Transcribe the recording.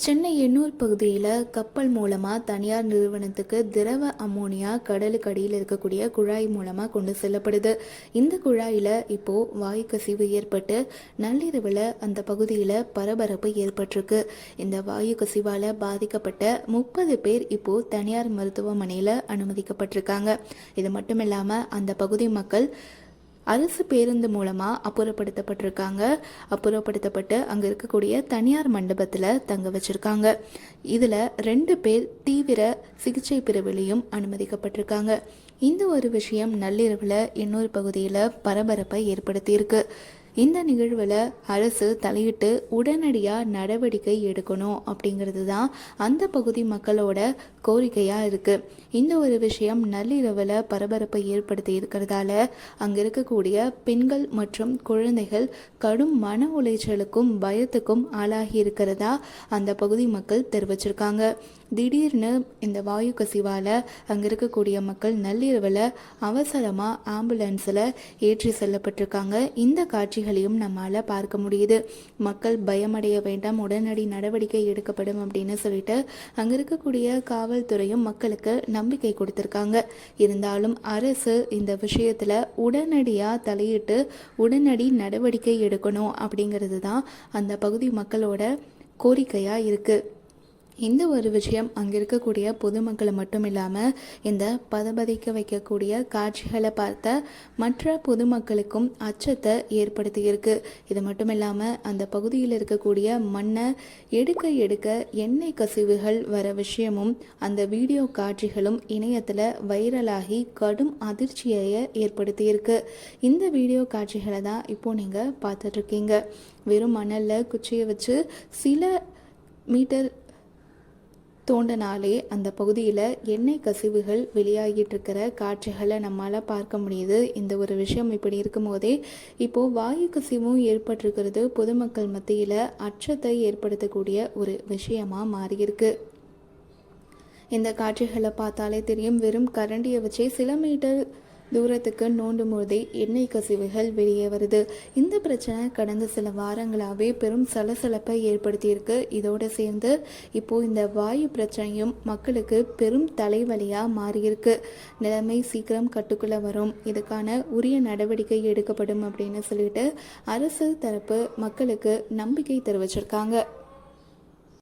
சென்னை எண்ணூர் பகுதியில் கப்பல் மூலமாக தனியார் நிறுவனத்துக்கு திரவ அமோனியா கடலுக்கு அடியில் இருக்கக்கூடிய குழாய் மூலமாக கொண்டு செல்லப்படுது. இந்த குழாயில் இப்போது வாயு கசிவு ஏற்பட்டு நள்ளிரவில் அந்த பகுதியில் பரபரப்பு ஏற்பட்டிருக்கு. இந்த வாயு கசிவால் பாதிக்கப்பட்ட 30 பேர் இப்போது தனியார் மருத்துவமனையில் அனுமதிக்கப்பட்டிருக்காங்க. இது மட்டும் இல்லாமல் அந்த பகுதி மக்கள் அரசு பேருந்து மூலமாக அப்புறப்படுத்தப்பட்டு அங்கே இருக்கக்கூடிய தனியார் மண்டபத்தில் தங்க வச்சிருக்காங்க. இதில் 2 பேர் தீவிர சிகிச்சை பிரிவிலையும் அனுமதிக்கப்பட்டிருக்காங்க. இந்த ஒரு விஷயம் நள்ளிரவில் இன்னொரு பகுதியில் பரபரப்பை ஏற்படுத்தியிருக்கு. இந்த நிகழ்வில் அரசு தலையிட்டு உடனடியாக நடவடிக்கை எடுக்கணும் அப்படிங்கிறது தான் அந்த பகுதி மக்களோட கோரிக்கையாக இருக்குது. இந்த ஒரு விஷயம் நள்ளிரவில் பரபரப்பை ஏற்படுத்தி இருக்கிறதால அங்கே இருக்கக்கூடிய பெண்கள் மற்றும் குழந்தைகள் கடும் மன உளைச்சலுக்கும் பயத்துக்கும் ஆளாகி இருக்கிறதா அந்த பகுதி மக்கள் தெரிவிச்சிருக்காங்க. திடீர்னு இந்த வாயு கசிவால் அங்கே இருக்கக்கூடிய மக்கள் நள்ளிரவில் அவசரமாக ஆம்புலன்ஸில் ஏற்றி செல்லப்பட்டிருக்காங்க. இந்த காட்சிகளையும் நம்மால் பார்க்க முடியுது. மக்கள் பயமடைய வேண்டாம், உடனடி நடவடிக்கை எடுக்கப்படும் அப்படின்னு சொல்லிட்டு அங்கே இருக்கக்கூடிய காவல்துறையும் மக்களுக்கு நம்பிக்கை கொடுத்துருக்காங்க. இருந்தாலும் அரசு இந்த விஷயத்தில் உடனடியாக தலையிட்டு உடனடி நடவடிக்கை எடுக்கணும் அப்படிங்கிறது தான் அந்த பகுதி மக்களோட கோரிக்கையாக இருக்குது. இந்த ஒரு விஷயம் அங்கே இருக்கக்கூடிய பொதுமக்களை மட்டும் இல்லாமல் இந்த பதபதிக்க வைக்கக்கூடிய காட்சிகளை பார்த்த மற்ற பொதுமக்களுக்கும் அச்சத்தை ஏற்படுத்தியிருக்கு. இது மட்டும் இல்லாமல் அந்த பகுதியில் இருக்கக்கூடிய மண்ணை எடுக்க எண்ணெய் கசிவுகள் வர விஷயமும் அந்த வீடியோ காட்சிகளும் இணையத்தில் வைரலாகி கடும் அதிர்ச்சியை ஏற்படுத்தியிருக்கு. இந்த வீடியோ காட்சிகளை தான் இப்போ நீங்கள் பார்த்துட்ருக்கீங்க. வெறும் மணலில் குச்சியை வச்சு சில மீட்டர் தோண்டனாலே அந்த பகுதியில் எண்ணெய் கசிவுகள் வெளியாகிட்டு இருக்கிற காட்சிகளை நம்மளால் பார்க்க முடியுது. இந்த ஒரு விஷயம் இப்படி இருக்கும் போதே இப்போது வாயு கசிவும் ஏற்பட்டிருக்கிறது பொதுமக்கள் மத்தியில் அச்சத்தை ஏற்படுத்தக்கூடிய ஒரு விஷயமாக மாறியிருக்கு. இந்த காட்சிகளை பார்த்தாலே தெரியும். வெறும் கரண்டியை வச்சே சில மீட்டர் தூரத்துக்கு நோண்டும் போதே எண்ணெய் கசிவுகள் வெளியே வருது. இந்த பிரச்சனை கடந்த சில வாரங்களாகவே பெரும் சலசலப்பை ஏற்படுத்தியிருக்கு. இதோடு சேர்ந்து இப்போது இந்த வாயு பிரச்சனையும் மக்களுக்கு பெரும் தலைவலியாக மாறியிருக்கு. நிலைமை சீக்கிரம் கட்டுக்குள்ளே வரும், இதுக்கான உரிய நடவடிக்கை எடுக்கப்படும் அப்படின்னு சொல்லிட்டு அரசு தரப்பு மக்களுக்கு நம்பிக்கை தெரிவிச்சிருக்காங்க.